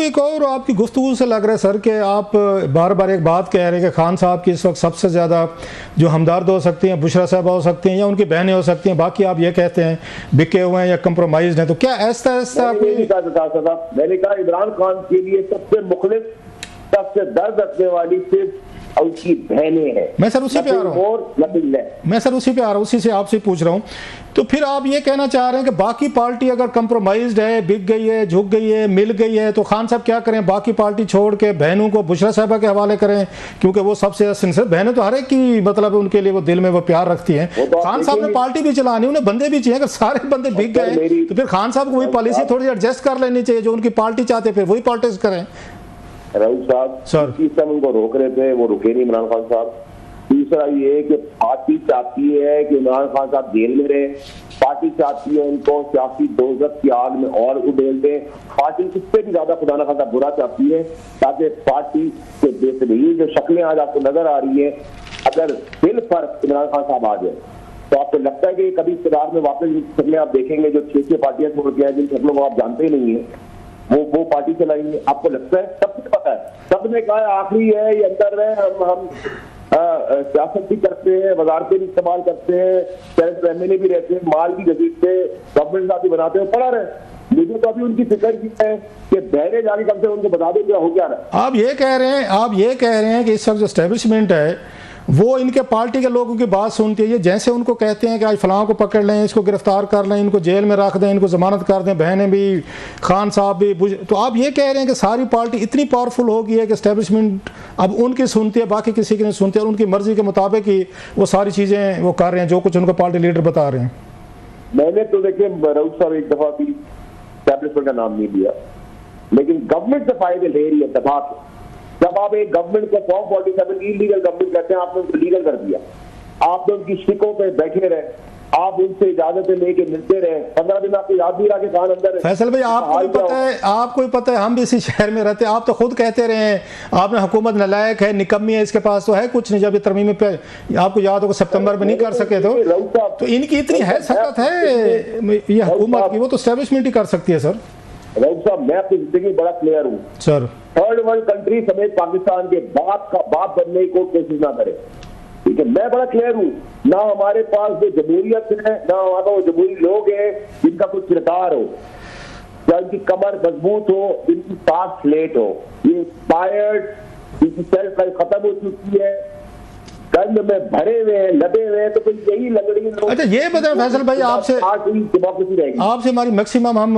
एक और आपकी गुफ्तगू से लग रहा है सर कि आप बार बार एक बात कह रहे हैं कि खान साहब की इस वक्त सबसे ज़्यादा जो हमदर्द हो सकती हैं बुशरा साहबा हो सकती हैं या उनकी बहनें हो सकती हैं, बाकी आप ये कहते हैं बिके हुए हैं या कंप्रोमाइज़ हैं। तो क्या ऐसा मैंने कहा इमरान खान के लिए सबसे मुखलिस, सबसे दर्द रखने वाली सिर्फ उसकी बहनें हैं। मैं सर उसी पे आ रहा हूँ, उसी से आपसे पूछ रहा हूँ। तो फिर आप ये कहना चाह रहे हैं कि बाकी पार्टी अगर कंप्रोमाइज्ड है, बिक गई है, झुक गई है, मिल गई है, तो खान साहब क्या करें? बाकी पार्टी छोड़ के बहनों को बुशरा साहबा के हवाले करें, क्योंकि वो सबसे सिंसियर बहनें तो हर एक की मतलब उनके लिए वो दिल में वो प्यार रखती हैं। खान साहब ने पार्टी भी चलानी, उन्हें बंदे भी चाहिए। अगर सारे बंदे बिक गए तो फिर खान साहब को वही पॉलिसी थोड़ी एडजस्ट कर लेनी चाहिए जो उनकी पार्टी चाहते, फिर वही पॉलिटिक्स करें। राउत साहब इस समय उनको रोक रहे थे, वो रुके नहीं इमरान खान साहब। दूसरा ये कि पार्टी चाहती है कि इमरान खान साहब जेल में रहे, पार्टी चाहती है उनको सियासी दोजख की आग में और उड़ेल दें। पार्टी इससे भी ज्यादा खुदा न खासा बुरा चाहती है ताकि पार्टी के बेहतरीन जो शक्लें आज आपको नजर आ रही है, अगर बिल पर इमरान खान साहब आ जाए तो आपको लगता है कि कभी इक़्तिदार में वापस शक्लें आप देखेंगे जो 6 पार्टियां छोड़ के हैं, जिन शक्लों को आप जानते ही नहीं है, वो पार्टी चलाएंगे? आपको लगता है? सबको पता है, सबने कहा आखिरी है, ये अंदर है, हम सियासत भी करते हैं, वजारतें भी इस्तेमाल करते हैं, सेनेट एमएलए भी रहते हैं, माल भी घसीटते, गवर्नमेंट साथ भी बनाते हैं, पड़ा रहे। मुझे तो अभी उनकी फिक्र की है कि बहरे जाके कम से उनको बता दें क्या हो क्या रहा। आप ये कह रहे हैं कि इस वक्त जो एस्टेब्लिशमेंट है वो इनके पार्टी के लोगों की बात सुनती है। ये जैसे उनको कहते हैं कि आज फलां को पकड़ लें, इसको गिरफ्तार कर लें, इनको जेल में रख दें, इनको जमानत कर दें, बहनें भी, खान साहब भी, तो आप ये कह रहे हैं कि सारी पार्टी इतनी पावरफुल हो गई है कि एस्टेब्लिशमेंट अब उनकी सुनती है, बाकी किसी की नहीं सुनती, और उनकी मर्जी के मुताबिक ही वो सारी चीज़ें वो कर रहे हैं जो कुछ उनको पार्टी लीडर बता रहे हैं। मैंने तो देखिए राउत साहब एक दफा भी एस्टेब्लिशमेंट का नाम नहीं लिया, लेकिन गवर्नमेंट से फायदे ले रही है दफा। जब आप एक गवर्नमेंट को फॉर्म 47 इलीगल गवर्नमेंट कहते हैं, आपने उनको लीगल कर दिया, आपने उनकी शिकों पे बैठे रहे, आप उनसे इजाजतें लेके मिलते रहे, 15 दिन आपको याद नहीं रहा कि खान अंदर है। फैसल भाई आपको भी पता है, हम भी इसी शहर में रहते हैं, आप तो खुद कहते रहे हैं आपने हुकूमत नालायक है, निकम्मी है, इसके पास तो है कुछ नहीं। जब ये तरमीम पे आपको याद होगा सितंबर में नहीं कर सके तो इनकी इतनी है सकत है ये हुकूमत की, वो तो एस्टेब्लिशमेंट ही कर सकती है। सर राउत साहब मैं अपनी जिंदगी में बड़ा क्लियर हूँ सर, थर्ड वर्ल्ड कंट्री समेत पाकिस्तान के बाप का बाप बनने की कोई कोशिश ना करे, ठीक है? मैं बड़ा क्लियर हूँ, ना हमारे पास जो जमहूरियत है, ना हमारा वो जमहूरी लोग हैं जिनका कुछ किरदार हो, या इनकी कमर मजबूत हो, इनकी पास स्लेट हो। ये एक्सपायर्ड, इनकी सेल्फ लाइफ खत्म हो चुकी है, गंद में भरे हुए हैं, लदे हुए हैं, तो कोई यही लंगड़ी। अच्छा ये बताएं फैसल भाई, आपसे हमारी मैक्सिमम हम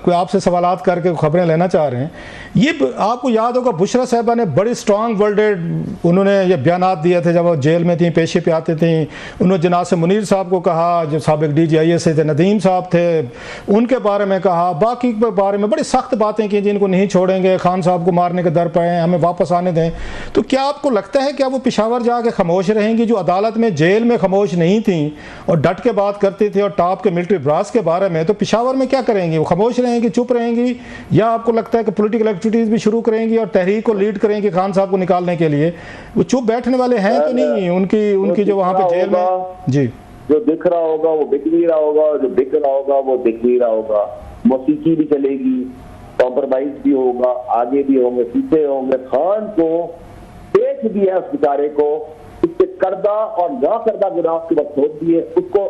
कोई आपसे सवालात करके खबरें लेना चाह रहे हैं। ये आपको याद होगा बुशरा साहबा ने बड़ी स्ट्रांग वर्डेड उन्होंने ये बयानात दिए थे जब वो जेल में थी, पेशी पे आते थे। उन्होंने जनाब से मुनीर साहब को कहा, जो साबिक DGIS थे, नदीम साहब थे, उनके बारे में कहा, बाकी के बारे में बड़ी सख्त बातें की, जिनको नहीं छोड़ेंगे, खान साहब को मारने के दर पर हैं, हमें वापस आने दें। तो क्या आपको लगता है क्या वो पेशावर जाके खामोश रहेंगी, जो अदालत में जेल में खामोश नहीं थी और डट के बात करती थी और टॉप के मिलिट्री ब्रास के बारे में, तो पेशावर में क्या करेंगी? वो खामोश रहेंगी, चुप रहेंगी, या आपको लगता है कि पॉलिटिकल एक्टिविटीज भी शुरू करेंगी और तहरीक को लीड करेंगी खान साहब को निकालने के लिए? वो चुप बैठने वाले हैं कि नहीं? उनकी जो वहां पे जेल में जी जो दिख रहा होगा वो दिख नहीं रहा होगा, जो दिख रहा होगा वो दिख नहीं रहा होगा। मौसीकी भी चलेगी, कॉम्प्रोमाइज भी होगा, आगे भी होंगे, पीछे होंगे। खान को देख दिया उस बेचारे को, उससे करदा और ना करदा गुनाह के वक्त छोड़ दिए, उसको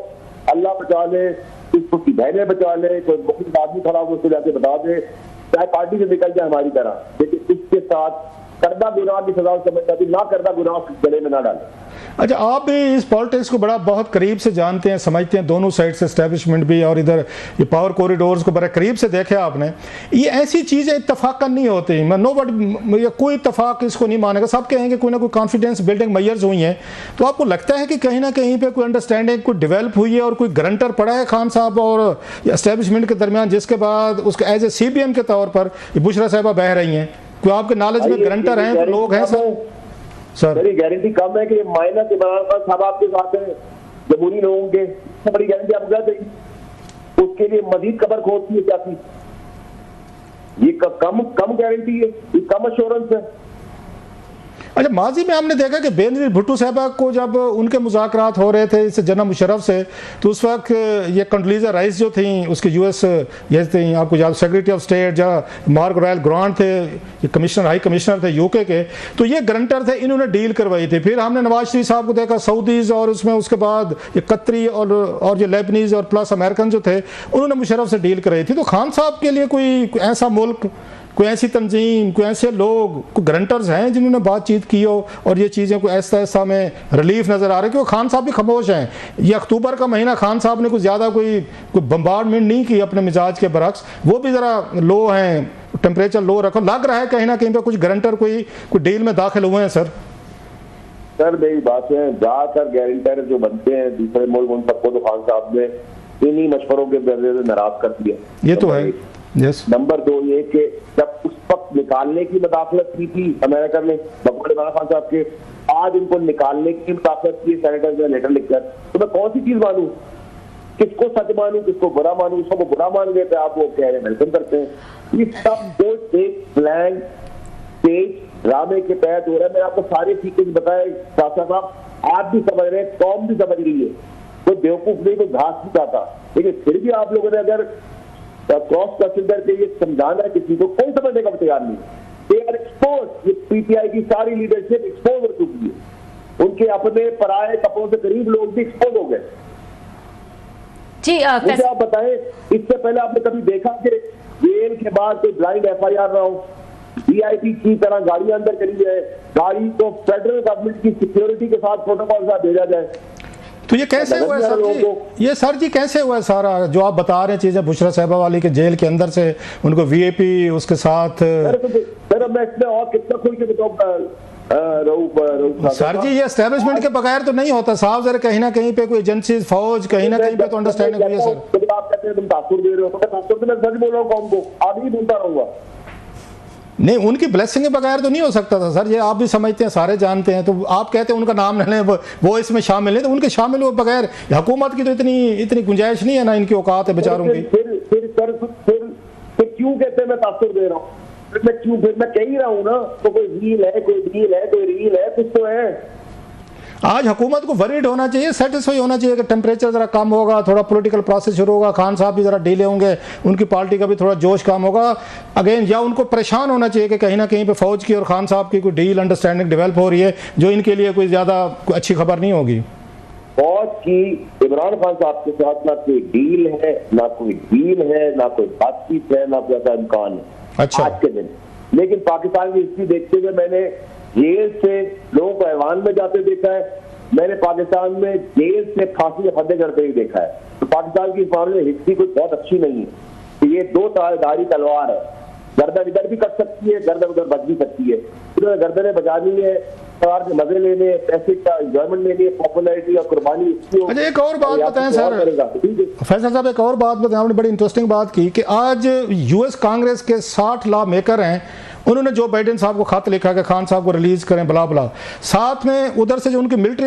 अल्लाह बचा ले, उसकी बहनें बचा ले, कोई मुख्य आदमी खड़ा हो उसको जाके बता दे, चाहे पार्टी से निकल जाए हमारी तरह, लेकिन उसके साथ करदा गुनाह की सजा समझता थी, ना करदा गुनाह गले में ना डाले। अच्छा आप भी इस पॉलिटिक्स को बड़ा बहुत करीब से जानते हैं, समझते हैं, दोनों साइड से एस्टेब्लिशमेंट भी और इधर ये पावर कॉरिडोर्स को बड़े करीब से देखा आपने। ये ऐसी चीज़ें इत्तफाकन नहीं होती, मैं नो बट कोई इत्तफाक इसको नहीं मानेगा, सब कहेंगे कोई ना कोई कॉन्फिडेंस बिल्डिंग मेजर्स हुई हैं। तो आपको लगता है कि कहीं ना कहीं पे कोई अंडरस्टैंडिंग कोई डेवलप हुई है और कोई गारंटर पड़ा है खान साहब और एस्टेब्लिशमेंट के दरमियान, जिसके बाद उसके एज ए CBM के तौर पर ये बुशरा साहबा बह रही हैं? कोई आपके नॉलेज में गारंटर हैं, लोग हैं सर? मेरी गारंटी कम है कि माइनस इमरान खान साहब आपके साथ हैं, जमहूरी लोगों के, बड़ी गारंटी आपको क्या चाहिए? उसके लिए मजीद कबर खोदती है क्या थी? ये कम गारंटी है, ये कम अश्योरेंस है। अच्छा, माजी में हमने देखा कि बेनजीर भुट्टो साहबा को जब उनके मुज़ाकरात हो रहे थे इस जनरल मुशर्रफ से, तो उस वक्त ये कंडोलीज़ा राइस जो थी उसके यूएस ये थी, आपको याद, सेक्रेटरी ऑफ स्टेट जहाँ मार्क रॉयल ग्रांट थे, ये कमिश्नर, हाई कमिश्नर थे यूके के, तो ये गारंटर थे, इन्होंने डील करवाई थी। फिर हमने नवाज शरीफ साहब को देखा सऊदीज, और उसमें उसके बाद ये कतरी और ये लेबनीज और प्लस अमेरिकन जो थे, उन्होंने मुशर्रफ से डील कराई थी। तो खान साहब के लिए कोई ऐसा मुल्क, कोई ऐसी तंजीम, कोई ऐसे लोग, कोई गारंटर्स हैं जिन्होंने बातचीत की हो और ये चीज़ें कोई ऐसा में रिलीफ नज़र आ रहा है? क्योंकि खान साहब भी खामोश हैं। ये अक्टूबर का महीना खान साहब ने कुछ ज़्यादा कोई बम्बार्डमेंट नहीं की अपने मिजाज के बरक्स, वो भी ज़रा लो हैं, टेम्परेचर लो रखो, लग रहा है कहीं ना कहीं पे कुछ गारंटर कोई डील में दाखिल हुए हैं। सर मेरी बात है, ज़्यादातर गारंटर जो बनते हैं दूसरे मुल्क, उन सबको तो खान साहब ने इन्हीं मशवरों के वजह से नाराज कर दिया। ये तो है। यस। नंबर 2 ये कि जब उस वक्त निकालने की मदाखलत की थी अमेरिका ने बकौल इमरान खान साहब के, आज इनको निकालने की मदाखलत की सेनेटर ने लेटर लिखकर, तो मैं कौन सी चीज मानूं, किसको सच मानूं, किसको बुरा मानूं? उसको बुरा मान लेते आप, वो कह रहे हैं वेलकम करते हैं। ये सब जो एक प्लान स्टेज ड्रामे के तहत हो रहा है। मैं आपको सारे सीक्वेंस बताए साहब, आप भी समझ रहे हैं, कौम भी समझ रही है, कोई बेवकूफ नहीं, कोई घास नहीं खाता, लेकिन फिर भी आप लोगों ने अगर क्रॉस कंसिडर के ये समझाना है किसी को, कोई समझने का तैयार नहीं। दे आर एक्सपोज, ये पीटीआई की सारी लीडरशिप एक्सपोज हो चुकी है, उनके अपने पराये कपड़ों से करीब लोग भी एक्सपोज हो गए। जी मुझे आप बताएं, इससे पहले आपने कभी देखा कि जेल के बाद कोई ब्लाइंड एफआईआर ना हो? वीआईपी की तरह गाड़ियां अंदर करी जाए, गाड़ी को फेडरल गवर्नमेंट की सिक्योरिटी के साथ प्रोटोकॉल साथ भेजा जाए। तो ये कैसे हुआ है सर जी? ये सर जी कैसे हुआ है सारा जो आप बता रहे हैं चीजें, बुशरा साहिबा वाली के जेल के अंदर से उनको वीआईपी उसके साथ? सर मैं इसमें और कितना खुल के बताऊं सर जी, ये एस्टेब्लिशमेंट के बगैर तो नहीं होता साहब, जरा कहीं ना कहीं पे कोई एजेंसी, फौज, कहीं ना कहीं पे तो अंडरस्टैंडिंग हुई है सर। आप कहते हैं तुम तासुर दे रहे हो, तो तासुर तो मैं सच बोल रहा हूँ कौन को, आगे ही बोलता रहूंगा। नहीं, उनकी ब्लेसिंग के बगैर तो नहीं हो सकता था सर, ये आप भी समझते हैं, सारे जानते हैं। तो आप कहते हैं उनका नाम न लें, वो इसमें शामिल है, तो उनके शामिल हुए बगैर हुकूमत की तो इतनी गुंजाइश नहीं है ना, इनकी औकात है बेचारों की। फिर क्यों कहते हैं मैं तासुर दे रहा हूँ? फिर मैं कह ही रहा हूँ ना, तो कोई डील है, कोई डील है, कोई रील है, कुछ तो है। आज हुकूमत को वरीड होना चाहिए, सेटिस्फाई होना चाहिए कि टेम्परेचर जरा कम होगा, थोड़ा पॉलिटिकल प्रोसेस शुरू होगा, खान साहब भी जरा ढीले होंगे, उनकी पार्टी का भी थोड़ा जोश कम होगा अगेन, या उनको परेशान होना चाहिए कि कहीं ना कहीं पे फौज की और खान साहब की कोई डील, अंडरस्टैंडिंग डेवलप हो रही है जो इनके लिए कोई ज़्यादा अच्छी खबर नहीं होगी। फौज की इमरान खान साहब के साथ ना कोई डील है, ना कोई डील है, ना कोई बातचीत है, ना कोई ऐसा इम्कान है। अच्छा। आज के दिन लेकिन पाकिस्तान की हिस्ट्री देखते हुए मैंने जेल से लोगों को ऐवान में जाते देखा है, मैंने पाकिस्तान में जेल से फांसी के फंदे करते हुए देखा है। तो पाकिस्तान की इस मामले में हिस्ट्री कुछ बहुत अच्छी नहीं है। तो ये दो धारी तलवार है, गर्दन इधर भी कट सकती है, गर्दन उधर बच भी सकती है। इन्होंने गर्दनें बजानी है, सवार के मजे लेने, पैसे का एंजॉयमेंट लेनी है, पॉपुलैरिटी और कुर्बानी। अच्छा, एक और बात बताएं सर, फैसल साहब एक और बात बताएं, आपने बड़ी इंटरेस्टिंग बात की कि आज यूएस कांग्रेस के 60 लॉ मेकर हैं, उन्होंने जो बाइडेन साहब को खत लिखा कि खान साहब को रिलीज करें, बला बला, साथ में उधर से जो उनकी मिलिट्री